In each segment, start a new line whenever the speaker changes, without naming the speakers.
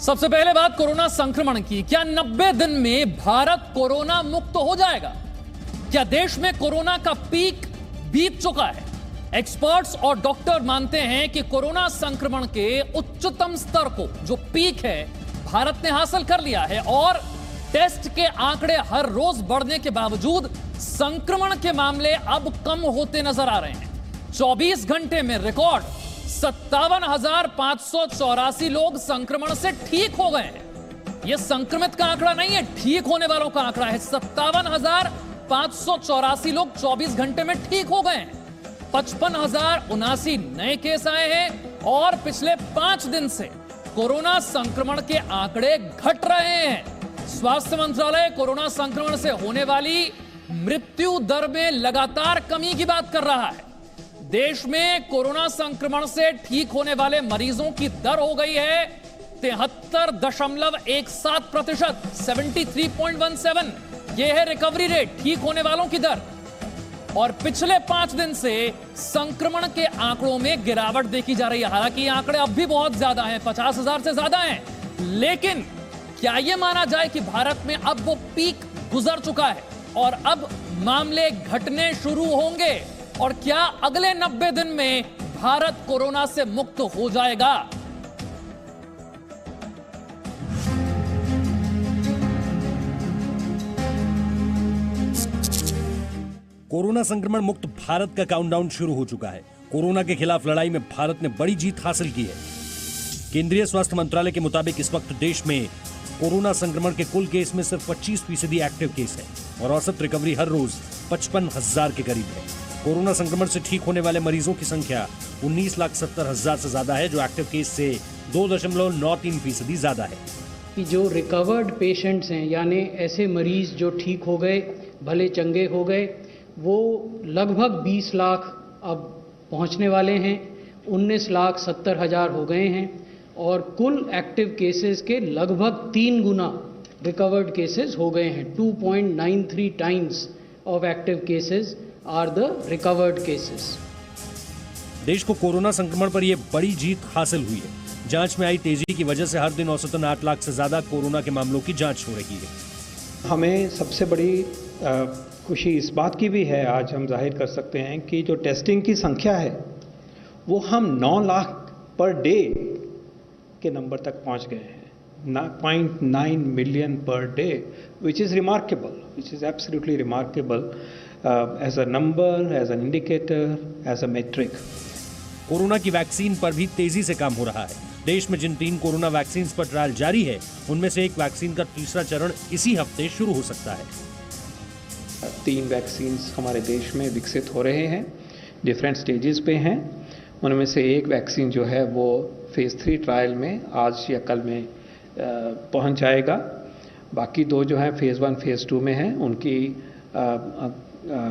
सबसे पहले बात कोरोना संक्रमण की। क्या 90 दिन में भारत कोरोना मुक्त हो जाएगा? क्या देश में कोरोना का पीक बीत चुका है? एक्सपर्ट्स और डॉक्टर मानते हैं कि कोरोना संक्रमण के उच्चतम स्तर को, जो पीक है, भारत ने हासिल कर लिया है और टेस्ट के आंकड़े हर रोज बढ़ने के बावजूद संक्रमण के मामले अब कम होते नजर आ रहे हैं। 24 घंटे में रिकॉर्ड 57,584 लोग संक्रमण से ठीक हो गए हैं। यह संक्रमित का आंकड़ा नहीं है, ठीक होने वालों का आंकड़ा है। 57,584 लोग 24 घंटे में ठीक हो गए हैं। 55,079 नए केस आए हैं और पिछले 5 दिन से कोरोना संक्रमण के आंकड़े घट रहे हैं। स्वास्थ्य मंत्रालय कोरोना संक्रमण से होने वाली मृत्यु दर में लगातार कमी की बात कर रहा है। देश में कोरोना संक्रमण से ठीक होने वाले मरीजों की दर हो गई है 73.17%, 73.17। यह है रिकवरी रेट, ठीक होने वालों की दर। और पिछले 5 दिन से संक्रमण के आंकड़ों में गिरावट देखी जा रही है। हालांकि ये आंकड़े अब भी बहुत ज्यादा हैं, 50,000 से ज्यादा हैं, लेकिन क्या यह माना जाए कि भारत में अब वो पीक गुजर चुका है और अब मामले घटने शुरू होंगे? और क्या अगले 90 दिन में भारत कोरोना से मुक्त हो जाएगा?
कोरोना संक्रमण मुक्त भारत का काउंटडाउन शुरू हो चुका है। कोरोना के खिलाफ लड़ाई में भारत ने बड़ी जीत हासिल की है। केंद्रीय स्वास्थ्य मंत्रालय के मुताबिक इस वक्त देश में कोरोना संक्रमण के कुल केस में सिर्फ 25% एक्टिव केस है और औसत रिकवरी हर रोज 55,000 के करीब है। कोरोना संक्रमण से ठीक होने वाले मरीजों की संख्या 19,70,000 से ज्यादा है, जो एक्टिव केस से 2.93% ज्यादा है।
कि जो रिकवर्ड पेशेंट्स हैं, यानी ऐसे मरीज जो ठीक हो गए, भले चंगे हो गए, वो लगभग 20 लाख अब पहुंचने वाले हैं। 19,70,000 हो गए हैं और कुल एक्टिव केसेस के लगभग 3 गुना रिकवर्ड केसेस हो गए हैं। 2.93 times of active cases are the recovered cases.
देश को कोरोना संक्रमण पर यह बड़ी जीत हासिल हुई है। जांच में आई तेजी की वजह से हर दिन औसतन 8 लाख से ज्यादा कोरोना के मामलों की जांच हो रही है।
हमें सबसे बड़ी खुशी इस बात की भी है, आज हम जाहिर कर सकते हैं कि जो टेस्टिंग की संख्या है वो हम 9 लाख पर डे के नंबर तक पहुंच गए हैं। 0.9 million per day, which is remarkable, which is absolutely remarkable as a number, as an indicator, as a metric.
Corona की वैक्सीन पर भी तेजी से काम हो रहा है। देश में जिन 3 कोरोना वैक्सीन पर ट्रायल जारी है, उनमें से एक वैक्सीन का तीसरा चरण इसी हफ्ते शुरू हो सकता है।
3 वैक्सीन्स हमारे देश में विकसित हो रहे हैं, डिफरेंट स्टेजेस पे हैं। उनमें से एक वैक्सीन जो है वो फेज़ 3 ट्रायल में आज या कल में पहुंच जाएगा। बाकी 2 जो है फेज़ 1 फेज़ 2 में हैं, उनकी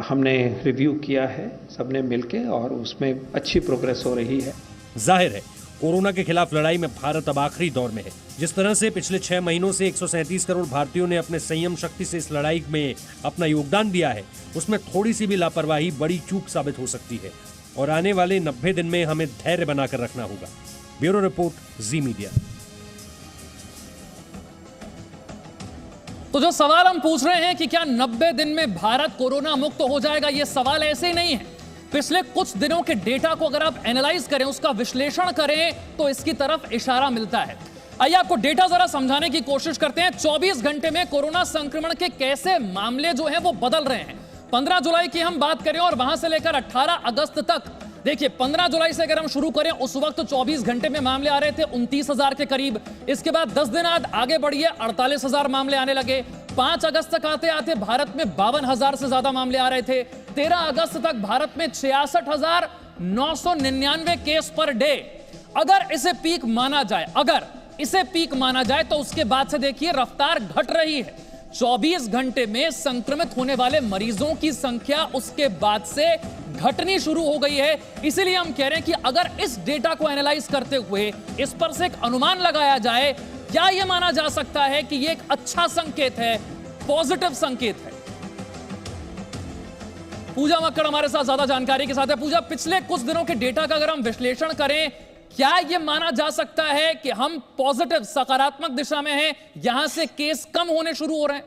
हमने रिव्यू किया है सबने मिलके और उसमें अच्छी प्रोग्रेस हो रही है।
जाहिर है कोरोना के खिलाफ लड़ाई में भारत अब आखिरी दौर में है। जिस तरह से पिछले 6 महीनों से 137 करोड़ भारतीयों ने अपने संयम शक्ति से इस लड़ाई में अपना योगदान दिया है, उसमें थोड़ी सी भी लापरवाही बड़ी चूक साबित हो सकती है और आने वाले 90 दिन में हमें धैर्य बनाकर रखना होगा। ब्यूरो रिपोर्ट, जी मीडिया।
तो जो सवाल हम पूछ रहे हैं कि क्या 90 दिन में भारत कोरोना मुक्त हो जाएगा, यह सवाल ऐसे ही नहीं है। पिछले कुछ दिनों के डेटा को अगर आप एनालाइज करें, उसका विश्लेषण करें, तो इसकी तरफ इशारा मिलता है। आइए आपको डेटा जरा समझाने की कोशिश करते हैं। 24 घंटे में कोरोना संक्रमण के कैसे मामले जो हैं वो बदल रहे हैं। 15 जुलाई की हम बात करें और वहां से लेकर 18 अगस्त तक, देखिए 15 जुलाई से अगर हम शुरू करें, उस वक्त 24 घंटे में मामले आ रहे थे 29,000 के करीब। इसके बाद 10 दिन आगे बढ़िए, 48,000 मामले आने लगे। 5 अगस्त तक आते आते भारत में 52,000 से ज्यादा मामले आ रहे थे। 13 अगस्त तक भारत में 66,999 केस पर डे। अगर इसे पीक माना जाए, तो उसके बाद से देखिए रफ्तार घट रही है। 24 घंटे में संक्रमित होने वाले मरीजों की संख्या उसके बाद से घटनी शुरू हो गई है। इसीलिए हम कह रहे हैं कि अगर इस डेटा को एनालाइज करते हुए इस पर से एक अनुमान लगाया जाए, क्या यह माना जा सकता है कि यह एक अच्छा संकेत है, पॉजिटिव संकेत है? पूजा मक्कड़ हमारे साथ ज्यादा जानकारी के साथ है। पूजा, पिछले कुछ दिनों के डेटा का अगर हम विश्लेषण करें, क्या यह माना जा सकता है कि हम पॉजिटिव सकारात्मक दिशा में हैं, यहां से केस कम होने शुरू हो रहे हैं?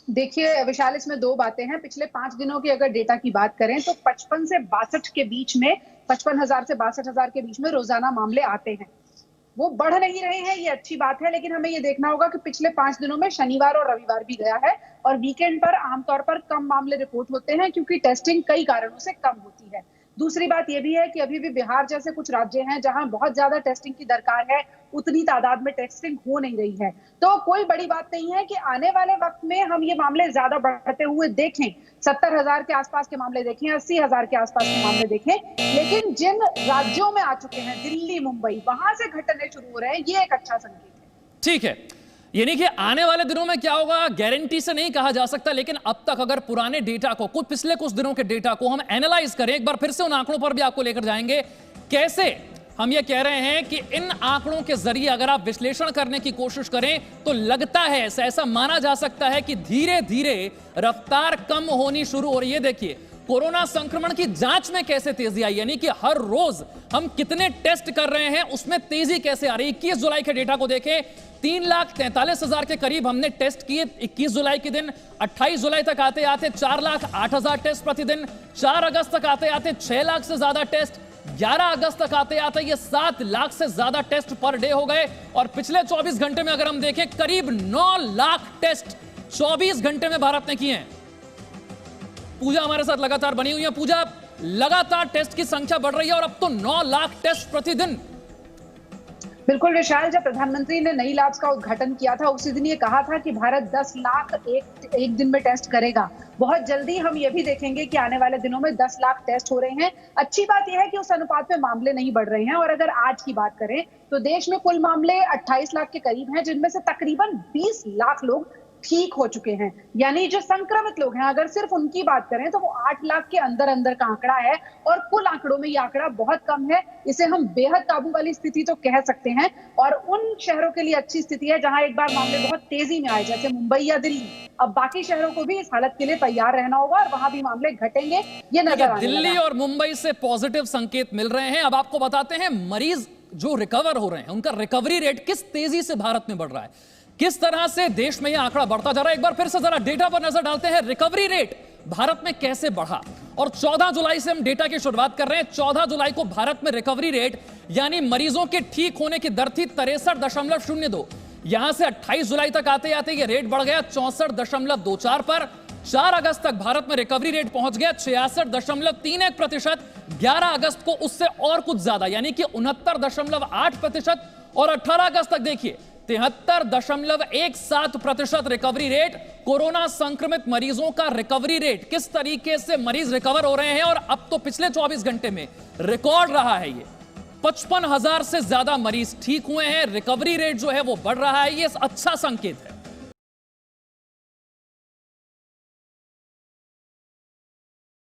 देखिए विशाल, इसमें दो बातें हैं। पिछले 5 दिनों की अगर डेटा की बात करें तो 55 से 62 के बीच में, 55,000 से 62,000 के बीच में रोजाना मामले आते हैं। वो बढ़ नहीं रहे हैं, ये अच्छी बात है, लेकिन हमें ये देखना होगा कि पिछले 5 दिनों में शनिवार और रविवार भी गया है और वीकेंड पर आमतौर पर कम मामले रिपोर्ट होते हैं क्योंकि टेस्टिंग कई कारणों से कम होती है। दूसरी बात यह भी है कि अभी भी बिहार जैसे कुछ राज्य हैं जहां बहुत ज्यादा टेस्टिंग की दरकार है, उतनी तादाद में टेस्टिंग हो नहीं रही है। तो कोई बड़ी बात नहीं है कि आने वाले वक्त में हम ये मामले ज्यादा बढ़ते हुए देखें, 70,000 के आसपास के मामले देखें, 80,000 के आसपास के मामले देखें, लेकिन जिन राज्यों में आ चुके हैं, दिल्ली, मुंबई, वहां से घटने शुरू हो रहे हैं, ये एक अच्छा संकेत है।
ठीक है, यानी कि आने वाले दिनों में क्या होगा गारंटी से नहीं कहा जा सकता, लेकिन अब तक अगर पुराने डेटा को, पिछले कुछ दिनों के डेटा को हम एनालाइज करें, एक बार फिर से उन आंकड़ों पर भी आपको लेकर जाएंगे, कैसे हम ये कह रहे हैं कि इन आंकड़ों के जरिए अगर आप विश्लेषण करने की कोशिश करें तो लगता है, ऐसा माना जा सकता है कि धीरे धीरे रफ्तार कम होनी शुरू हो रही है। देखिए कोरोना संक्रमण की जांच में कैसे तेजी आई, यानी कि हर रोज हम कितने टेस्ट कर रहे हैं उसमें तेजी कैसे आ रही है। 21 जुलाई के डेटा को देखें, 3,43,000 के करीब हमने टेस्ट किए 21 जुलाई के दिन। 28 जुलाई तक आते आते 4,08,000 टेस्ट प्रतिदिन। 4 अगस्त तक आते आते 6 लाख से ज्यादा टेस्ट। 11 अगस्त तक आते आते ये 7 लाख से ज्यादा टेस्ट पर डे हो गए। और पिछले 24 घंटे में अगर हम देखें, करीब 9 लाख टेस्ट 24 घंटे में भारत ने किए हैं। पूजा हमारे साथ लगातार बनी हुई है। पूजा, लगातार टेस्ट की संख्या बढ़ रही है और अब तो 9 लाख टेस्ट प्रतिदिन।
बिल्कुल विशाल, जब प्रधानमंत्री ने नई लैब्स का उद्घाटन किया था उसी दिन ये कहा था कि भारत 10 लाख एक दिन में टेस्ट करेगा। बहुत जल्दी हम ये भी देखेंगे कि आने वाले दिनों में 10 लाख टेस्ट हो रहे हैं। अच्छी बात यह है कि उस अनुपात में मामले नहीं बढ़ रहे हैं। और अगर आज की बात करें तो देश में कुल मामले 28 लाख के करीब हैं, जिनमें से तकरीबन 20 लाख लोग ठीक हो चुके हैं। यानी जो संक्रमित लोग हैं, अगर सिर्फ उनकी बात करें तो वो 8 लाख के अंदर अंदर का आंकड़ा है और कुल आंकड़ों में ये आंकड़ा बहुत कम है। इसे हम बेहद काबू वाली स्थिति तो कह सकते हैं। और उन शहरों के लिए अच्छी स्थिति है जहां एक बार मामले बहुत तेजी में आए, जैसे मुंबई या दिल्ली। अब बाकी शहरों को भी इस हालत के लिए तैयार रहना होगा और वहां भी मामले घटेंगे, ये नजर आने
दिल्ली और मुंबई से पॉजिटिव संकेत मिल रहे हैं। अब आपको बताते हैं मरीज जो रिकवर हो रहे हैं उनका रिकवरी रेट किस तेजी से भारत में बढ़ रहा है, किस तरह से देश में यह आंकड़ा बढ़ता जा रहा है। एक बार फिर से जरा डेटा पर नजर डालते हैं, रिकवरी रेट भारत में कैसे बढ़ा। और 14 जुलाई से हम डेटा की शुरुआत कर रहे हैं। 14 जुलाई को भारत में रिकवरी रेट यानी मरीजों के ठीक होने की दर थी 63.02। यहां से 28 जुलाई तक आते आते यह रेट बढ़ गया 64.24 पर। 4 अगस्त तक भारत में रिकवरी रेट पहुंच गया 66.31%। 11 अगस्त को उससे और कुछ ज्यादा यानी कि 69.8%। और 18 अगस्त तक देखिए 73.17% रिकवरी रेट। कोरोना संक्रमित मरीजों का रिकवरी रेट, किस तरीके से मरीज रिकवर हो रहे हैं। और अब तो पिछले 24 घंटे में रिकॉर्ड रहा है, ये 55,000 से ज्यादा मरीज ठीक हुए हैं। रिकवरी रेट जो है वो बढ़ रहा है, ये अच्छा संकेत है।